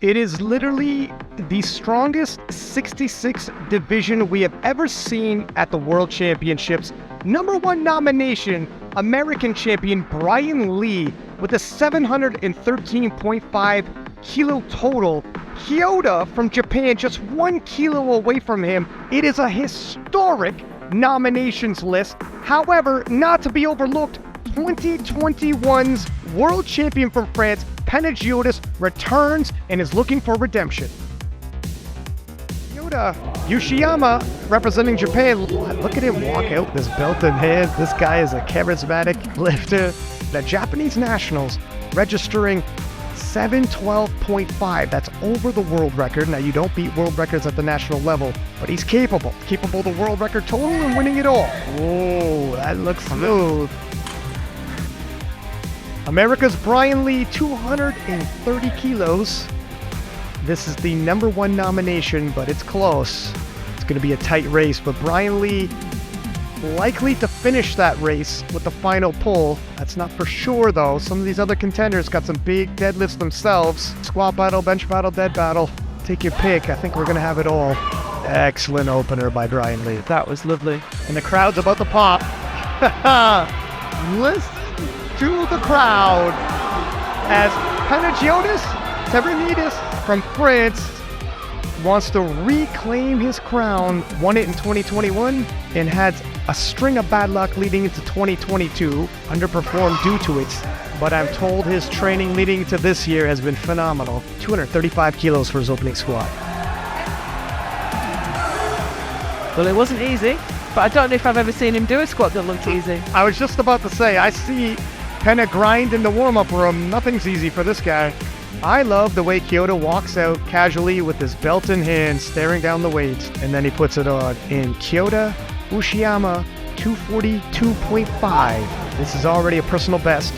It is literally the strongest 66 division we have ever seen at the World Championships. #1 nomination, American champion Brian Lee with a 713.5 kilo total. Kyota from Japan just 1 kilo away from him. It is a historic nominations list. However, not to be overlooked, 2021's world champion from France, Panagiotis, returns and is looking for redemption. Kyota Ushiyama, representing Japan. Look at him walk out, this belt in hand. This guy is a charismatic lifter. The Japanese nationals registering 712.5. That's over the world record. Now, you don't beat world records at the national level, but he's capable of the world record total and winning it all. Whoa, that looks smooth. America's Brian Lee, 230 kilos. This is the #1 nomination, but it's close. It's going to be a tight race, but Brian Lee likely to finish that race with the final pull. That's not for sure, though. Some of these other contenders got some big deadlifts themselves. Squat battle, bench battle, dead battle. Take your pick. I think we're going to have it all. Excellent opener by Brian Lee. That was lovely. And the crowd's about to pop. Listen to the crowd as Panagiotis Taridinis from France wants to reclaim his crown. Won it in 2021 and had a string of bad luck leading into 2022. Underperformed due to it, but I'm told his training leading to this year has been phenomenal. 235 kilos for his opening squat. Well, it wasn't easy, but I don't know if I've ever seen him do a squat that looked easy. I was just about to say, I see Penna grind in the warm-up room. Nothing's easy for this guy. I love the way Kyota walks out casually with his belt in hand, staring down the weights, and then he puts it on. In Kyota Ushiyama, 242.5. This is already a personal best.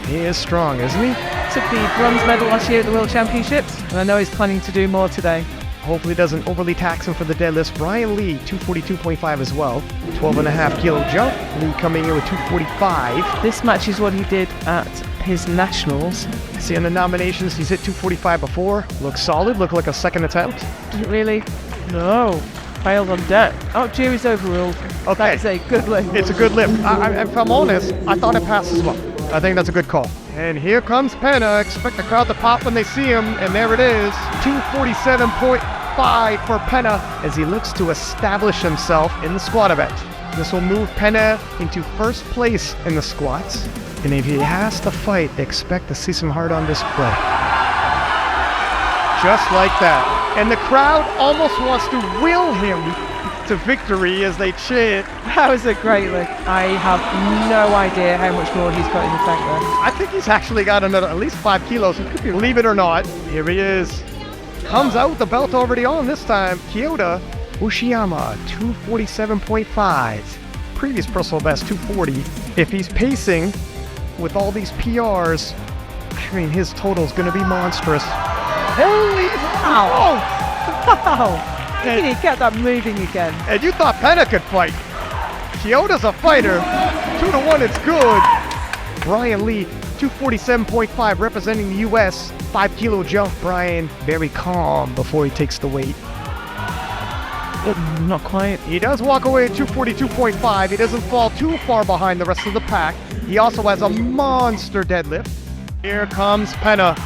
He is strong, isn't he? Took the bronze medal last year at the World Championships, and I know he's planning to do more today. Hopefully doesn't overly tax him for the deadlifts. Brian Lee, 242.5 as well. 12.5 kilo jump. Lee coming in with 245. This matches what he did at his nationals. See on the nominations, he's hit 245 before. Looks solid, looked like a second attempt. Didn't really? No. Failed on deck. Oh, jury's overruled. Okay. That's a good lift. It's a good lift. If I'm honest, I thought it passed as well. I think that's a good call. And here comes Penna. Expect the crowd to pop when they see him. And there it is. 247.5 for Penna as he looks to establish himself in the squat event. This will move Penna into first place in the squats. And if he has to fight, expect to see some heart on display. Just like that. And the crowd almost wants to will him to victory as they chant. That was a great lift. I have no idea how much more he's got in the tank there. I think he's actually got another at least 5 kilos. Believe it or not, here he is. Comes out with the belt already on this time. Kyota Ushiyama, 247.5. Previous personal best, 240. If he's pacing with all these PRs, I mean, his total is going to be monstrous. Holy cow! Oh, wow! How can he get that moving again? And you thought Penna could fight. Kyota's a fighter. 2-1, it's good. Brian Lee, 247.5, representing the U.S. 5 kilo jump. Brian, very calm before he takes the weight. Not quite. He does walk away at 242.5. He doesn't fall too far behind the rest of the pack. He also has a monster deadlift. Here comes Penna,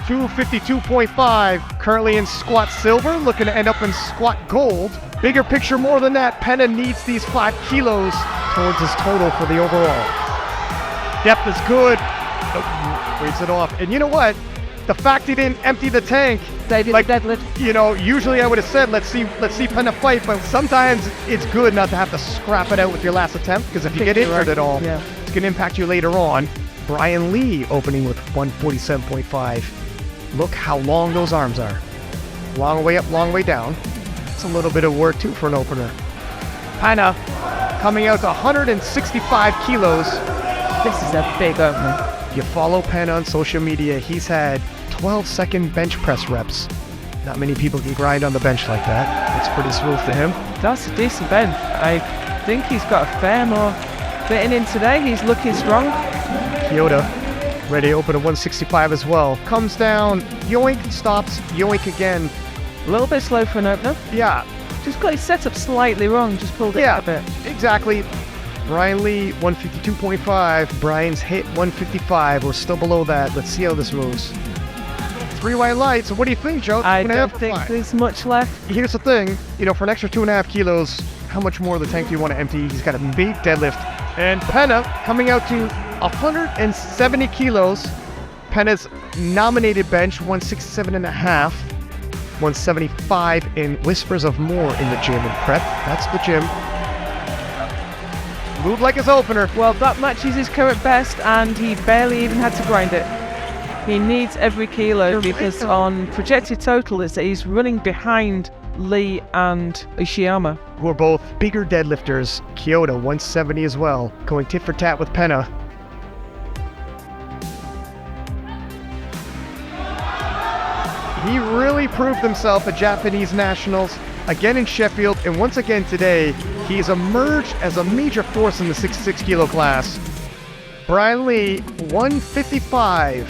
252.5. Currently in squat silver, looking to end up in squat gold. Bigger picture, more than that, Penna needs these 5 kilos towards his total for the overall. Depth is good. Breathes it off. And you know what? The fact he didn't empty the tank, like deadlift. You know, usually I would have said, let's see Penna fight, but sometimes it's good not to have to scrap it out with your last attempt, because if you get injured at all, it's going to impact you later on. Brian Lee opening with 147.5. Look how long those arms are. Long way up, long way down. It's a little bit of work too for an opener. Penna coming out to 165 kilos. This is a big opener. If you follow Penna on social media, he's had 12-second bench press reps. Not many people can grind on the bench like that. It's pretty smooth to him. That's a decent bench. I think he's got a fair more fitting in today. He's looking strong. Kyota Ready to open at 165 as well. Comes down, yoink, stops, yoink again. A little bit slow for an opener. Yeah, Just got his setup slightly wrong, just pulled it yeah, a bit. exactly. Brian Lee, 152.5. Brian's hit 155. We're still below that. Let's see how this moves. 3 white lights. What do you think, Joe? I 2.5 don't for think 5. there's much left. Here's the thing, for an extra 2.5 kilos, how much more of the tank do you want to empty? He's got a big deadlift. And Penna coming out to 170 kilos. Penna's nominated bench, 167.5. 175 in whispers of more in the gym and prep. That's the gym. Moved like his opener. Well, that matches his current best, and he barely even had to grind it. He needs every kilo because on projected total, he's running behind Lee and Ushiyama. Who are both bigger deadlifters. Kyota, 170 as well. Going tit for tat with Penna. He really proved himself at Japanese Nationals, again in Sheffield, and once again today, he's emerged as a major force in the 66 kilo class. Brian Lee, 155.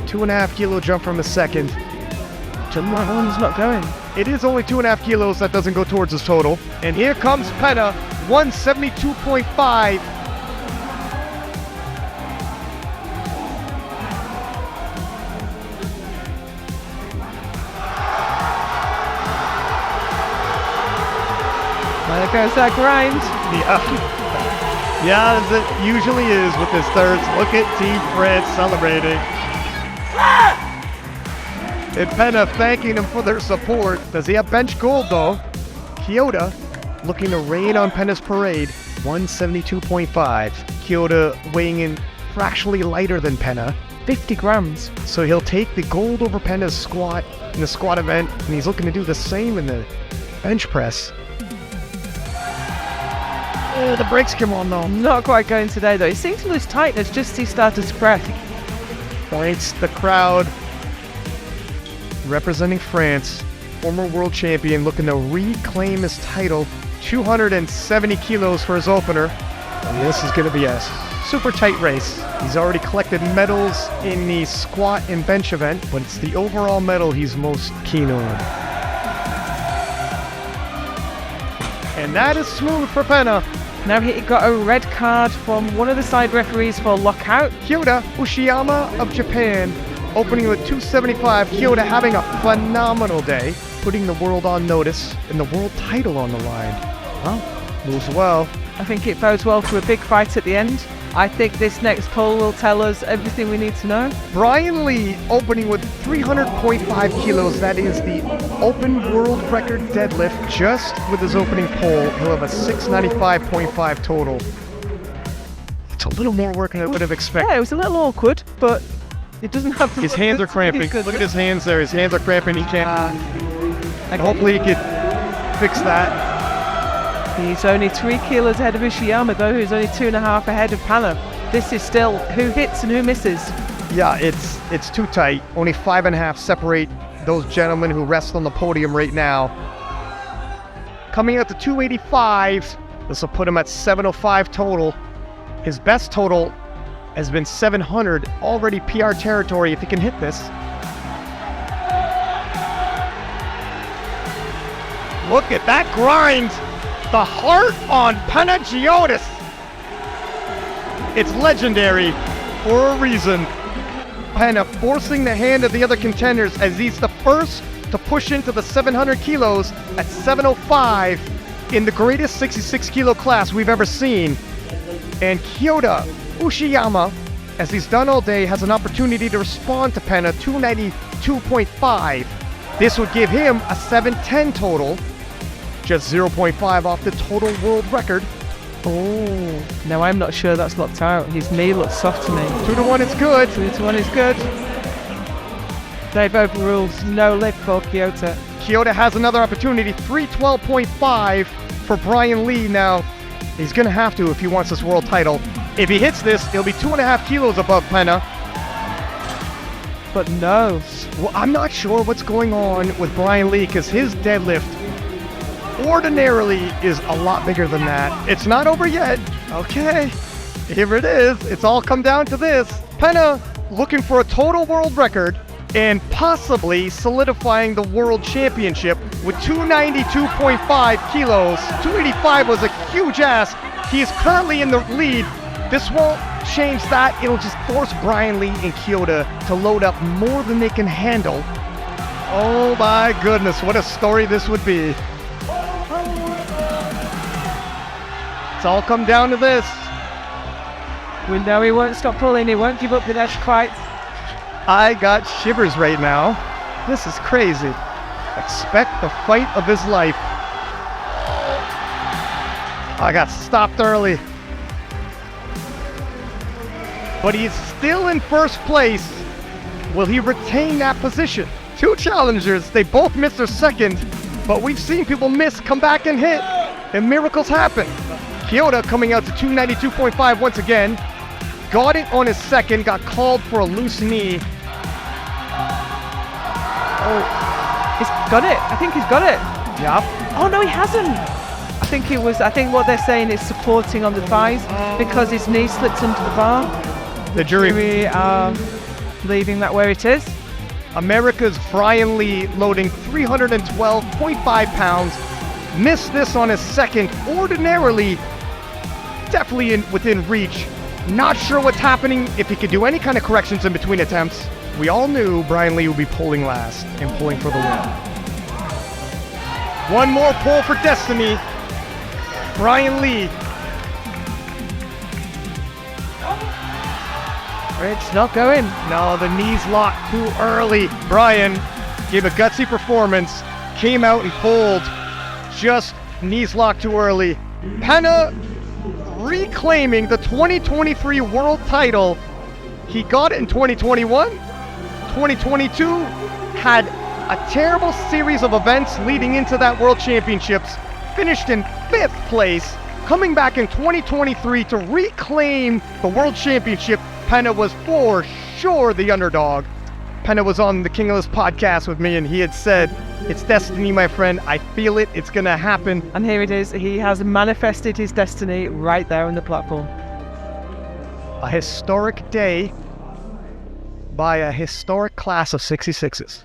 2.5 kilo jump from a second. That one's not going. It is only 2.5 kilos that doesn't go towards his total. And here comes Penna, 172.5. There goes that grind. Yeah, as it usually is with his thirds. Look at Team Fred celebrating. And Penna thanking him for their support. Does he have bench gold though? Kyota looking to rain on Penna's parade. 172.5. Kyota weighing in fractionally lighter than Penna. 50 grams. So he'll take the gold over Penna's squat in the squat event, and he's looking to do the same in the bench press. The brakes come on though. Not quite going today though. He seems to lose tightness just as he started to press. Points the crowd. Representing France, former world champion looking to reclaim his title. 270 kilos for his opener. And this is going to be a super tight race. He's already collected medals in the squat and bench event, but it's the overall medal he's most keen on. And that is smooth for Penna. Now he got a red card from one of the side referees for lockout. Kyota Ushiyama of Japan, opening with 275. Kyota having a phenomenal day, putting the world on notice and the world title on the line. Well, moves well. I think it bodes well for a big fight at the end. I think this next poll will tell us everything we need to know. Brian Lee opening with 300.5 kilos. That is the open world record deadlift. Just with his opening pull, he'll have a 695.5 total. It's a little more work than I would have expected. Yeah, it was a little awkward, but it doesn't have to. His hands are cramping. Look at his hands there. His hands are cramping. He can't. Hopefully he can fix that. He's only 3 kilos ahead of Ushiyama though, who's only 2.5 ahead of Panna. This is still who hits and who misses. Yeah, it's too tight. Only 5.5 separate those gentlemen who rest on the podium right now. Coming out to 285. This will put him at 705 total. His best total has been 700, already PR territory if he can hit this. Look at that grind. The heart on Panagiotis. It's legendary for a reason. Penna forcing the hand of the other contenders as he's the first to push into the 700 kilos at 705 in the greatest 66 kilo class we've ever seen. And Kyota Ushiyama, as he's done all day, has an opportunity to respond to Penna, 292.5. This would give him a 710 total. Just 0.5 off the total world record. Oh, now I'm not sure that's locked out. His knee looks soft to me. 2-1 is good. 2-1 is good. They've overruled no lift for Kyota. Kyota has another opportunity, 312.5 for Brian Lee. Now, he's going to have to if he wants this world title. If he hits this, he'll be 2.5 kilos above Penna. But no. Well, I'm not sure what's going on with Brian Lee because his deadlift ordinarily is a lot bigger than that. It's not over yet. Okay, here it is. It's all come down to this. Penna looking for a total world record and possibly solidifying the world championship with 292.5 kilos. 285 was a huge ask. He is currently in the lead. This won't change that. It'll just force Brian Lee and Kyota to load up more than they can handle. Oh my goodness, what a story this would be. It's all come down to this. We know he won't stop pulling, he won't give up the dash quite. I got shivers right now. This is crazy. Expect the fight of his life. I got stopped early. But he's still in first place. Will he retain that position? Two challengers, they both missed their second, but we've seen people miss, come back and hit, and miracles happen. Kyota coming out to 292.5 once again. Got it on his second, got called for a loose knee. Oh, he's got it. I think he's got it. Yep. Oh no, he hasn't. I think what they're saying is supporting on the thighs because his knee slips under the bar. The jury are leaving that where it is. America's Brian Lee loading 312.5 pounds. Missed this on his second. Ordinarily, definitely within reach. Not sure what's happening, if he could do any kind of corrections in between attempts. We all knew Brian Lee would be pulling last and pulling for the win. One more pull for destiny. Brian Lee. It's not going. No, the knees locked too early. Brian gave a gutsy performance, came out and pulled. Just knees locked too early. Penna reclaiming the 2023 world title. He got it in 2021. 2022 had a terrible series of events leading into that world championships. Finished in 5th place. Coming back in 2023 to reclaim the world championship. Penna was for sure the underdog. Penna was on the King of This podcast with me and he had said, "It's destiny, my friend. I feel it. It's going to happen." And here it is. He has manifested his destiny right there on the platform. A historic day by a historic class of 66s.